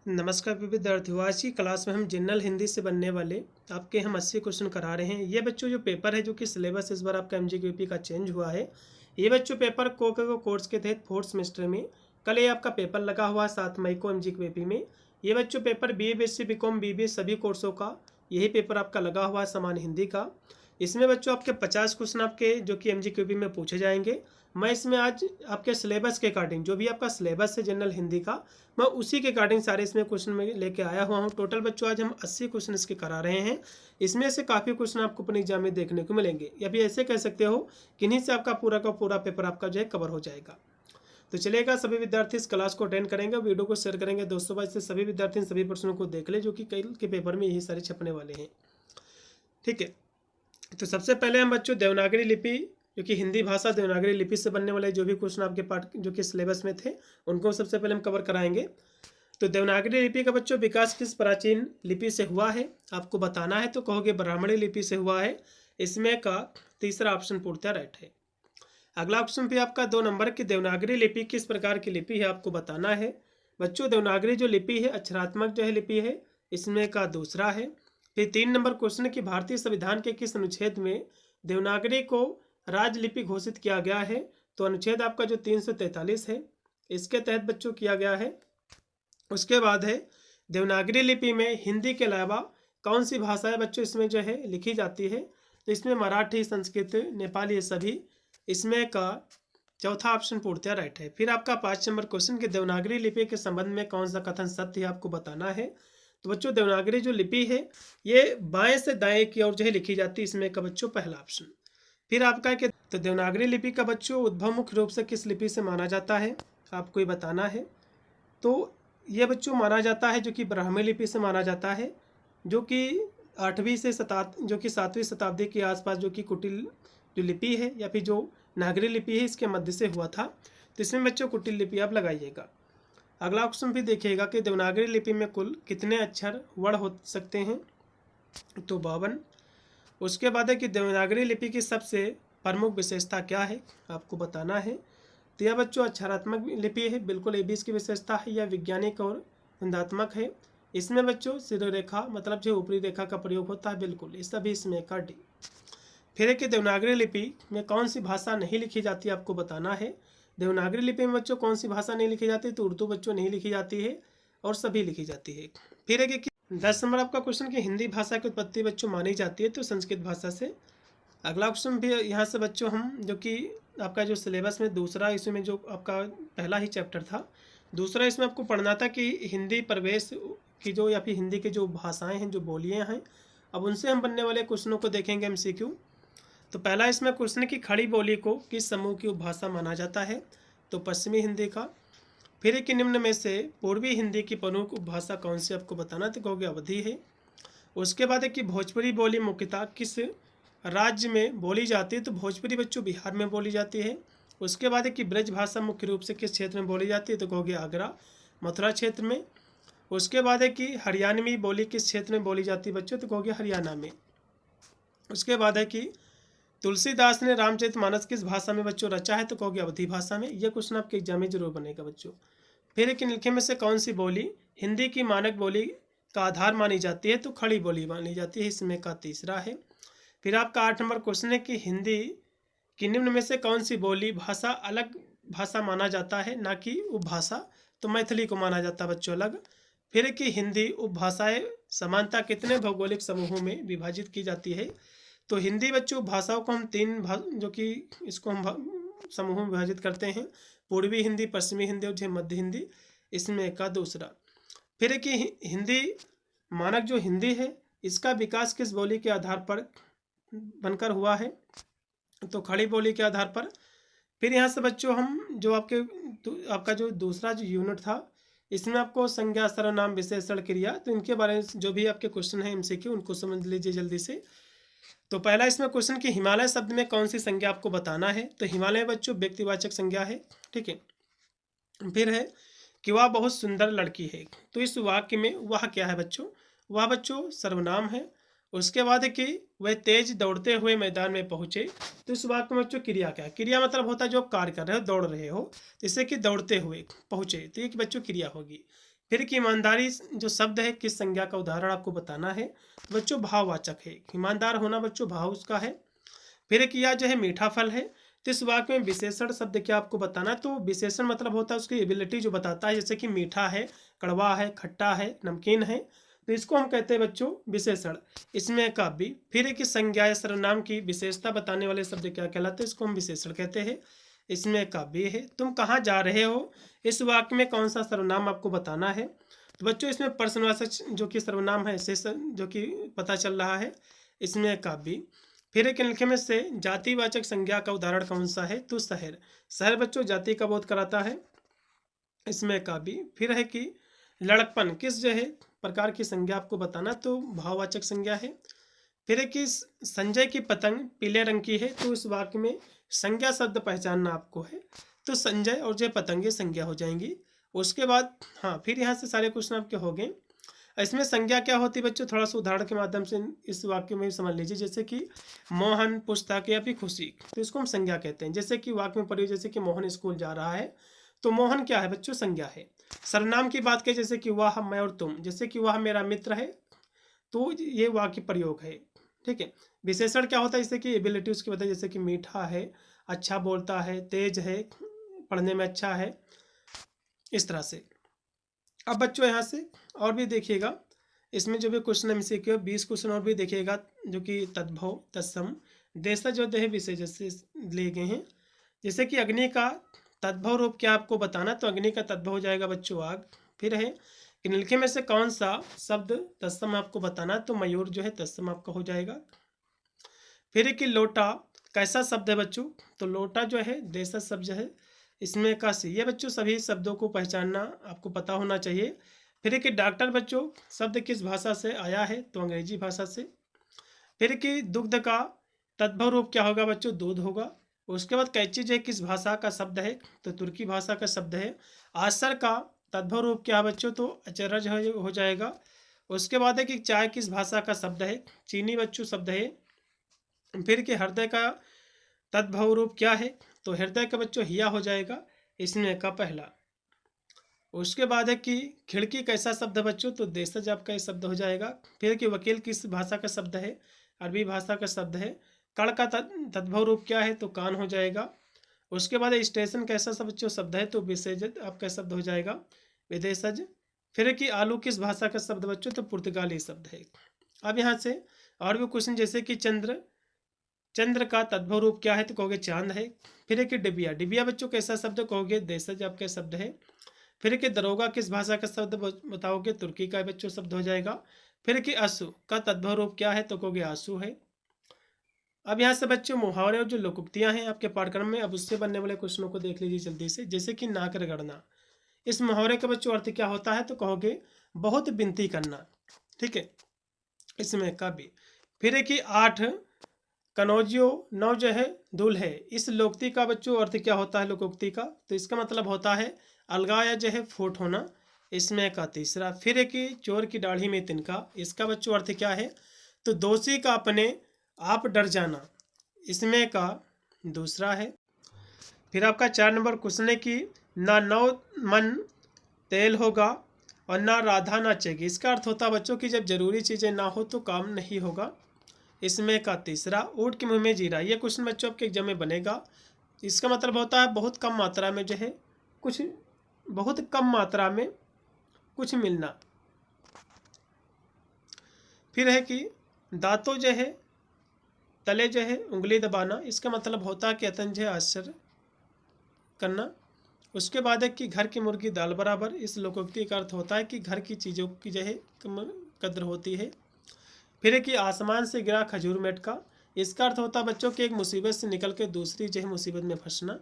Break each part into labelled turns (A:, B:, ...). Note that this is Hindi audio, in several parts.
A: नमस्कार विद्यार्थियों, आज की क्लास में हम जनरल हिंदी से बनने वाले आपके हम 80 क्वेश्चन करा रहे हैं। ये बच्चों जो पेपर है जो कि सिलेबस इस बार आपका एमजीक्यूपी का चेंज हुआ है। ये बच्चों पेपर को कोर्स के तहत फोर्थ सेमेस्टर में कल ये आपका पेपर लगा हुआ है 7 मई को एमजीक्यूपी में। ये बच्चों paper BA BSc BCom BBA सभी कोर्सों का यही पेपर आपका लगा हुआ है सामान्य हिंदी का। इसमें बच्चों आपके 50 क्वेश्चन आपके जो कि एमजीक्यूपी में पूछे जाएंगे। मैं इसमें आज आपके सिलेबस के अकॉर्डिंग जो भी आपका सिलेबस है जनरल हिंदी का, मैं उसी के अकॉर्डिंग सारे इसमें क्वेश्चन में लेके आया हुआ हूँ। टोटल बच्चों आज हम 80 क्वेश्चन इसके करा रहे हैं। इसमें से काफ़ी क्वेश्चन आपको अपने एग्जाम में देखने को मिलेंगे, या भी ऐसे कह सकते हो कि इन्हीं से आपका पूरा का पूरा पेपर आपका जो है कवर हो जाएगा। तो चलेगा, सभी विद्यार्थी इस क्लास को अटेंड करेंगे, वीडियो को शेयर करेंगे दोस्तों भाई से। सभी विद्यार्थी सभी प्रश्नों को देख ले जो कि कल के पेपर में यही सारे छपने वाले हैं। ठीक है, तो सबसे पहले हम बच्चों देवनागरी लिपि जो कि हिंदी भाषा देवनागरी लिपि से बनने वाले जो भी क्वेश्चन आपके पार्ट जो कि सिलेबस में थे उनको सबसे पहले हम कवर कराएंगे। तो देवनागरी लिपि का बच्चों विकास किस प्राचीन लिपि से हुआ है आपको बताना है, तो कहोगे ब्राह्मणी लिपि से हुआ है। इसमें का तीसरा ऑप्शन पूर्णतः राइट है। अगला ऑप्शन भी आपका 2 नंबर की देवनागरी लिपि किस प्रकार की लिपि है आपको बताना है। बच्चों देवनागरी जो लिपि है अक्षरात्मक जो है लिपि है, इसमें का दूसरा है। फिर 3 नंबर क्वेश्चन की भारतीय संविधान के किस अनुच्छेद में देवनागरी को राजलिपि घोषित किया गया है, तो अनुच्छेद आपका जो 343 है इसके तहत बच्चों किया गया है। उसके बाद है देवनागरी लिपि में हिंदी के अलावा कौन सी भाषाएं बच्चों इसमें जो है लिखी जाती है, तो इसमें मराठी संस्कृत नेपाली ये सभी। इसमें का चौथा ऑप्शन पूर्णतः राइट है। फिर आपका 5 नंबर क्वेश्चन की देवनागरी लिपि के संबंध में कौन सा कथन सत्य है आपको बताना है। तो बच्चों देवनागरी जो लिपि है ये बाएं से दाएं की ओर जो है लिखी जाती है, इसमें का बच्चों पहला ऑप्शन। फिर आपका है कि तो देवनागरी लिपि का बच्चों उद्भव मुख्य रूप से किस लिपि से माना जाता है आपको ये बताना है। तो ये बच्चों माना जाता है जो कि ब्राह्मी लिपि से माना जाता है, जो कि 8वीं से 7वीं शताब्दी के आसपास जो कि कुटिल जो लिपि है या फिर जो नागरी लिपि है इसके मध्य से हुआ था। तो इसमें बच्चों कुटिल लिपि आप लगाइएगा। अगला क्वेश्चन भी देखिएगा कि देवनागरी लिपि में कुल कितने अक्षर वर्ण हो सकते हैं, तो 52। उसके बाद है कि देवनागरी लिपि की सबसे प्रमुख विशेषता क्या है आपको बताना है। तो यह बच्चों अक्षरात्मक लिपि है, बिल्कुल ये भी इसकी विशेषता है। यह वैज्ञानिक और निंदात्मक है। इसमें बच्चों शिरोरेखा मतलब जो ऊपरी रेखा का प्रयोग होता है, बिल्कुल ये सभी इसमें का डी। फिर है कि देवनागरी लिपि में कौन सी भाषा नहीं लिखी जाती आपको बताना है। देवनागरी लिपि में बच्चों कौन सी भाषा नहीं लिखी जाती, तो उर्दू बच्चों नहीं लिखी जाती है और सभी लिखी जाती है। फिर है कि 10 नंबर आपका क्वेश्चन की हिंदी भाषा की उत्पत्ति बच्चों मानी जाती है, तो संस्कृत भाषा से। अगला क्वेश्चन भी यहाँ से बच्चों हम जो कि आपका जो सिलेबस में दूसरा इसमें जो आपका पहला ही चैप्टर था, दूसरा इसमें आपको पढ़ना था कि हिंदी प्रवेश की जो या फिर हिंदी की जो भाषाएं हैं जो बोलियां हैं, अब उनसे हम बनने वाले क्वेश्चनों को देखेंगे MCQ। तो पहला इसमें क्वेश्चन की खड़ी बोली को किस समूह की उपभाषा माना जाता है, तो पश्चिमी हिंदी का। फिर कि निम्न में से पूर्वी हिंदी की प्रमुख उपभाषा कौन सी आपको बताना, तो कहोगे अवधी है। उसके बाद है कि भोजपुरी बोली मुख्यतः किस राज्य में बोली जाती है, तो भोजपुरी बच्चों बिहार में बोली जाती है। उसके बाद है कि ब्रज भाषा मुख्य रूप से किस क्षेत्र में बोली जाती है, तो कहोगे आगरा मथुरा क्षेत्र में। उसके बाद है कि हरियाणवी बोली किस क्षेत्र में बोली जाती है बच्चों, तो कहोगे हरियाणा में। उसके बाद है कि तुलसीदास ने रामचरितमानस किस भाषा में बच्चों रचा है, तो कहोगे अवधी भाषा में। यह क्वेश्चन आपके एग्जाम में जरूर बनेगा बच्चों। फिर एक निम्नलिखित में से कौन सी बोली हिंदी की मानक बोली का आधार मानी जाती है, तो खड़ी बोली मानी जाती है, इसमें का तीसरा है। फिर आपका 8 नंबर क्वेश्चन है कि हिंदी की निम्न में से कौन सी बोली भाषा अलग भाषा माना जाता है ना कि उपभाषा, तो मैथिली को माना जाता है बच्चों अलग। फिर कि हिंदी उपभाषाएं समानता कितने भौगोलिक समूहों में विभाजित की जाती है, तो हिंदी बच्चों भाषाओं को हम 3 जो कि इसको हम समूहों में विभाजित करते हैं, पूर्वी हिंदी, पश्चिमी हिंदी और मध्य हिंदी, इसमें का दूसरा। फिर कि हिंदी मानक जो हिंदी है इसका विकास किस बोली के आधार पर बनकर हुआ है, तो खड़ी बोली के आधार पर। फिर यहाँ से बच्चों हम जो आपका जो दूसरा जो यूनिट था इसमें आपको संज्ञा सर्वनाम विशेषण क्रिया, तो इनके बारे में जो भी आपके क्वेश्चन हैं MCQ उनको समझ लीजिए जल्दी से। तो पहला इसमें क्वेश्चन कि हिमालय शब्द में कौन सी संज्ञा आपको बताना है, तो हिमालय बच्चों व्यक्तिवाचक संज्ञा है। ठीक है। फिर है कि वह बहुत सुंदर लड़की है, तो इस वाक्य में वह क्या है बच्चों, वह बच्चों सर्वनाम है। उसके बाद है कि वह तेज दौड़ते हुए मैदान में पहुंचे, तो इस वाक्य में बच्चों क्रिया क्या है, क्रिया मतलब होता है जो आप कार्य कर रहे हो, दौड़ रहे हो, जैसे कि दौड़ते हुए पहुंचे, तो ये बच्चों क्रिया होगी। फिर कि ईमानदारी जो शब्द है किस संज्ञा का उदाहरण आपको बताना है। तो बच्चों भाववाचक है, ईमानदार होना बच्चों भाव उसका है। फिर कि यह जो है मीठा फल है। तो इस वाक्य में विशेषण शब्द क्या आपको बताना है। तो विशेषण मतलब होता है उसकी एबिलिटी जो बताता है, जैसे कि मीठा है, कड़वा है, खट्टा है, नमकीन है, तो इसको हम कहते हैं बच्चों विशेषण। इसमें काव्य। फिर एक संज्ञा या सर्वनाम की विशेषता बताने वाले शब्द क्या कहलाते हैं, इसको हम विशेषण कहते हैं। इसमें काव्य है। तुम कहाँ जा रहे हो, इस वाक्य में कौन सा सर्वनाम आपको बताना है। तो बच्चों इसमें प्रश्नवाचक जो कि सर्वनाम है से जो कि पता चल रहा है। इसमें काव्य। फिर एक लिखे में से जातिवाचक संज्ञा का उदाहरण कौन सा है। तो शहर। शहर बच्चों जाति का बोध कराता है। इसमें काव्य। फिर है कि लड़कपन किस जो है प्रकार की संज्ञा आपको बताना, तो भाववाचक संज्ञा है। फिर है कि संजय की पतंग पीले रंग की है। तो इस वाक्य में संज्ञा शब्द पहचानना आपको है। तो संजय और जो पतंगे संज्ञा हो जाएंगी। उसके बाद हाँ, फिर यहाँ से सारे क्वेश्चन आपके हो गए। इसमें संज्ञा क्या होती है बच्चों, थोड़ा सा उदाहरण के माध्यम से इस वाक्य में समझ लीजिए। जैसे कि मोहन पुस्तक या फिर खुशी, तो इसको हम संज्ञा कहते हैं। जैसे कि वाक्य में पढ़िए, जैसे कि मोहन स्कूल जा रहा है, तो मोहन क्या है बच्चों, संज्ञा है। सर्वनाम की बात करें, जैसे कि वह, मैं और तुम, जैसे कि वह मेरा मित्र है, तो ये वाक्य प्रयोग है। ठीक है। विशेषण क्या होता है, जैसे कि एबिलिटी उसकी बताइए, जैसे कि मीठा है, अच्छा बोलता है, तेज है, पढ़ने में अच्छा है, इस तरह से। अब बच्चों यहाँ से और भी देखिएगा, इसमें जो भी क्वेश्चन हम सीखे 20 क्वेश्चन और भी देखिएगा, जो कि तद्भव, तत्सम, देशज और देह विशेष से लिए गए हैं। जैसे कि अग्नि का तद्भव रूप क्या आपको बताना, तो अग्नि का तद्भव हो जाएगा बच्चों आग। फिर है कि निम्नलिखित में से कौन सा शब्द तत्सम आपको बताना, तो मयूर जो है तत्सम आपका हो जाएगा। फिर है कि लोटा कैसा शब्द है बच्चों, तो लोटा जो है देशज शब्द है। इसमें काशी, ये बच्चों सभी शब्दों को पहचानना आपको पता होना चाहिए। फिर कि डॉक्टर बच्चों शब्द किस भाषा से आया है, तो अंग्रेजी भाषा से। फिर कि दुग्ध का तद्भव रूप क्या होगा बच्चों, दूध होगा। उसके बाद कैची जो है किस भाषा का शब्द है, तो तुर्की भाषा का शब्द है। आसर का तद्भव रूप क्या है बच्चों, तो अचरज हो जाएगा। उसके बाद है कि चाय किस भाषा का शब्द है, चीनी बच्चों शब्द है। फिर कि हृदय का तद्भव रूप क्या है, तो हृदय का बच्चों हिया हो जाएगा, इसमें का पहला। उसके बाद है कि खिड़की कैसा शब्द है बच्चों, तो देशज आपका ये शब्द हो जाएगा। फिर कि वकील किस भाषा का शब्द है, अरबी भाषा का शब्द है। कण का तद्भव रूप क्या है, तो कान हो जाएगा। उसके बाद स्टेशन कैसा सब बच्चों शब्द है, तो विशेषज आपका शब्द हो जाएगा, विदेशज। फिर कि आलू किस भाषा का शब्द बच्चों, तो पुर्तगाली शब्द है। अब यहाँ से और भी क्वेश्चन, जैसे कि चंद्र, चंद्र का तद्भव रूप क्या है, तो कहोगे चांद है। फिर एक डिबिया, डिबिया बच्चों कैसा शब्द, कहोगे देशज आपका शब्द है। फिर कि दरोगा किस भाषा का शब्द बताओगे, तुर्की का बच्चों शब्द हो जाएगा। फिर कि अश्व का तद्भव रूप क्या है, तो कहोगे आंसू है। अब यहाँ से बच्चों मुहावरे और जो लोकोक्तियां हैं आपके पाठ्यक्रम में, अब उससे बनने वाले क्वेश्चनों को देख लीजिए जल्दी से। जैसे कि नाक रगड़ना, इस मुहावरे का बच्चों अर्थ क्या होता है, तो कहोगे बहुत विनती करना। ठीक है। इसमें का भी। फिर है कि 8 कनौजियो 9 जो है दुल है, इस लोकोक्ति का बच्चों अर्थ क्या होता है, लोकोक्ति का, तो इसका मतलब होता है अलगा या जो है फूट होना। इसमें का तीसरा। फिर है कि चोर की दाढ़ी में तिनका, इसका बच्चों अर्थ क्या है, तो दोषी का अपने आप डर जाना। इसमें का दूसरा है। फिर आपका 4 नंबर क्वेश्चन है कि ना नौ मन तेल होगा और ना राधा नाचेगी, इसका अर्थ होता है बच्चों कि जब जरूरी चीज़ें ना हो तो काम नहीं होगा। इसमें का तीसरा। ऊँट के मुंह में जीरा, ये क्वेश्चन बच्चों आपके एग्जाम में बनेगा। इसका मतलब होता है बहुत कम मात्रा में जो है कुछ, बहुत कम मात्रा में कुछ मिलना। फिर है कि दांतों जो है तले जो है उंगली दबाना, इसका मतलब होता है कि अतंज आश्चर्य करना। उसके बाद है कि घर की मुर्गी दाल बराबर, इस लोकोक्ति का अर्थ होता है कि घर की चीज़ों की जो है कद्र होती है। फिर है कि आसमान से गिरा खजूर मेटका, इसका अर्थ होता है बच्चों की एक मुसीबत से निकल के दूसरी जो है मुसीबत में फंसना।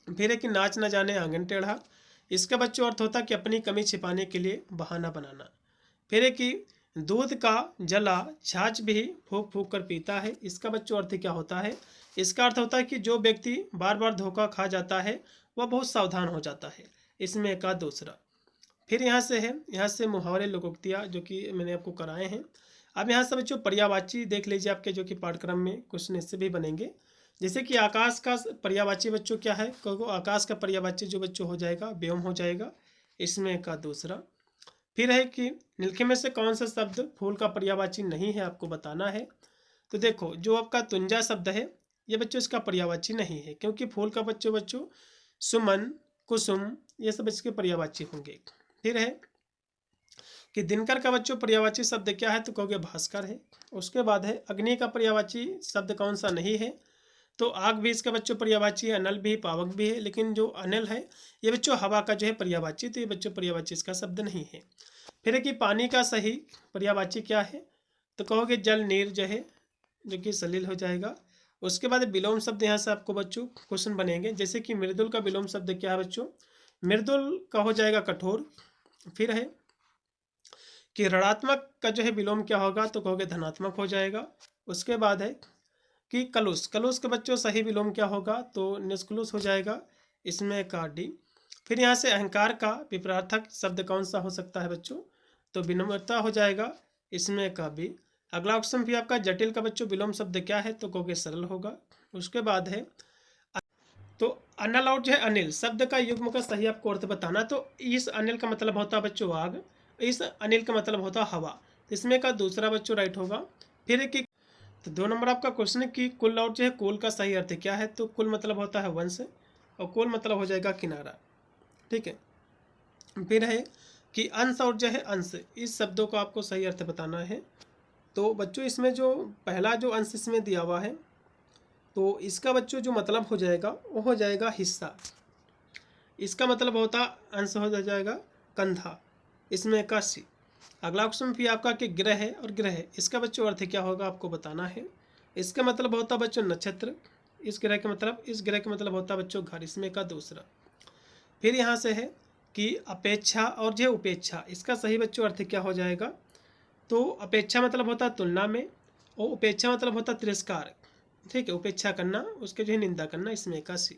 A: फिर है कि नाच न जाने आंगन टेढ़ा, इसका बच्चों अर्थ होता है कि अपनी कमी छिपाने के लिए बहाना बनाना। फिर है कि दूध का जला छाछ भी फूक फूक कर पीता है, इसका बच्चों अर्थ क्या होता है, इसका अर्थ होता है कि जो व्यक्ति बार बार धोखा खा जाता है वह बहुत सावधान हो जाता है। इसमें का दूसरा। फिर यहाँ से है, यहाँ से मुहावरे लोकोक्तियाँ जो कि मैंने आपको कराए हैं। अब यहाँ से बच्चों पर्यायवाची देख लीजिए आपके, जो कि पाठ्यक्रम में क्वेश्चन इससे भी बनेंगे। जैसे कि आकाश का पर्यायवाची बच्चों क्या है, आकाश का पर्यायवाची जो बच्चों हो जाएगा व्योम हो जाएगा। इसमें का दूसरा। फिर है कि निम्नलिखित में से कौन सा शब्द फूल का पर्यायवाची नहीं है, आपको बताना है। तो देखो जो आपका तुंजा शब्द है ये बच्चों इसका पर्यायवाची नहीं है, क्योंकि फूल का बच्चों सुमन, कुसुम ये सब इसके पर्यायवाची होंगे। फिर है कि दिनकर का बच्चों पर्यायवाची शब्द क्या है, तो कहोगे भास्कर है। उसके बाद है अग्नि का पर्यायवाची शब्द कौन सा नहीं है, तो आग भी इसका बच्चों पर्यायवाची है, अनल भी, पावक भी है, लेकिन जो अनिल है ये बच्चों हवा का जो है पर्यायवाची, तो ये बच्चों पर्यायवाची इसका शब्द नहीं है। फिर है कि पानी का सही पर्यायवाची क्या है, तो कहोगे जल, नीर जो है, जो कि सलील हो जाएगा। उसके बाद विलोम शब्द यहाँ से आपको बच्चों क्वेश्चन बनेंगे, जैसे कि मृदुल का विलोम शब्द क्या है बच्चों, मृदुल का हो जाएगा कठोर। फिर है कि ऋणात्मक का जो है विलोम क्या होगा, तो कहोगे धनात्मक हो जाएगा। उसके बाद है कि कलुष, कलुष के बच्चों सही विलोम क्या होगा, तो निष्कलुष हो जाएगा, इसमें का डी। फिर यहाँ से अहंकार का विपरार्थक शब्द कौन सा हो सकता है बच्चों, तो विनम्रता हो जाएगा, इसमें का बी। अगला ऑप्शन भी आपका जटिल का बच्चों विलोम शब्द क्या है, तो कहोगे सरल होगा। उसके बाद है तो अनल और जो है अनिल शब्द का युग्म का सही आपको अर्थ बताना। तो इस अनिल का मतलब होता है बच्चों आग, इस अनिल का मतलब होता है हवा, इसमें का दूसरा बच्चों राइट होगा। फिर कि तो 2 नंबर आपका क्वेश्चन है कि कुल और जो है कुल का सही अर्थ क्या है, तो कुल मतलब होता है वंश और कुल मतलब हो जाएगा किनारा, ठीक है। फिर है कि अंश और जो है अंश, इस शब्दों का आपको सही अर्थ बताना है। तो बच्चों इसमें जो पहला जो अंश इसमें दिया हुआ है, तो इसका बच्चों जो मतलब हो जाएगा वो हो जाएगा हिस्सा, इसका मतलब होता अंश हो जाएगा कंधा, इसमें का सी। अगला ऑप्शन भी आपका कि ग्रह है और ग्रह, इसका बच्चों अर्थ क्या होगा आपको बताना है। इसका मतलब होता बच्चों नक्षत्र, इस ग्रह के मतलब होता बच्चों घर, इसमें का दूसरा। फिर यहाँ से है कि अपेक्षा और जो उपेक्षा, इसका सही बच्चों अर्थ क्या हो जाएगा, तो अपेक्षा मतलब होता तुलना में और उपेक्षा मतलब होता तिरस्कार, ठीक है, उपेक्षा करना, उसके जो है निंदा करना, इसमें का सी।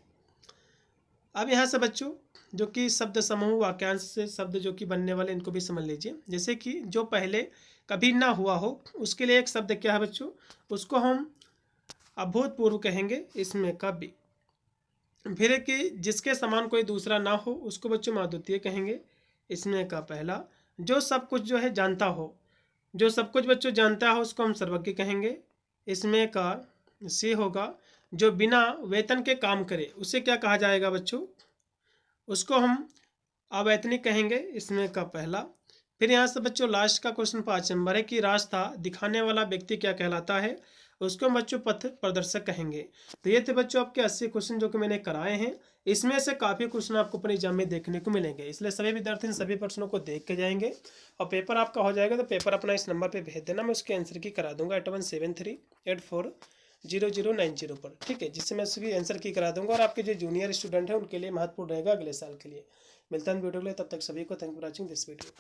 A: अब यहाँ से बच्चों जो कि शब्द समूह वाक्यांश से शब्द जो कि बनने वाले इनको भी समझ लीजिए। जैसे कि जो पहले कभी ना हुआ हो उसके लिए एक शब्द क्या है बच्चों, उसको हम अभूतपूर्व कहेंगे, इसमें कभी। फिर है कि जिसके समान कोई दूसरा ना हो उसको बच्चों अद्वितीय कहेंगे, इसमें का पहला। जो सब कुछ जो है जानता हो, जो सब कुछ बच्चों जानता हो उसको हम सर्वज्ञ कहेंगे, इसमें का सी होगा। जो बिना वेतन के काम करे उसे क्या कहा जाएगा बच्चों, उसको हम अवैतनिक कहेंगे, इसमें का पहला। फिर यहाँ से बच्चों लास्ट का क्वेश्चन 5 नंबर है कि रास्ता दिखाने वाला व्यक्ति क्या कहलाता है, उसको हम बच्चों पथ प्रदर्शक कहेंगे। तो ये थे बच्चों आपके 80 क्वेश्चन जो कि मैंने कराए हैं, इसमें से काफ़ी क्वेश्चन आपको अपने एग्जाम में देखने को मिलेंगे, इसलिए सभी विद्यार्थी सभी प्रश्नों को देख के जाएंगे और पेपर आपका हो जाएगा। तो पेपर अपना इस नंबर पर भेज देना, मैं उसके आंसर की करा दूंगा 8173840090 पर, ठीक है, जिससे मैं उसकी आंसर की करा दूंगा और आपके जो जूनियर स्टूडेंट हैं उनके लिए महत्वपूर्ण रहेगा अगले साल के लिए। मिलता है वीडियो के लिए, तब तक सभी को thank for watching this video.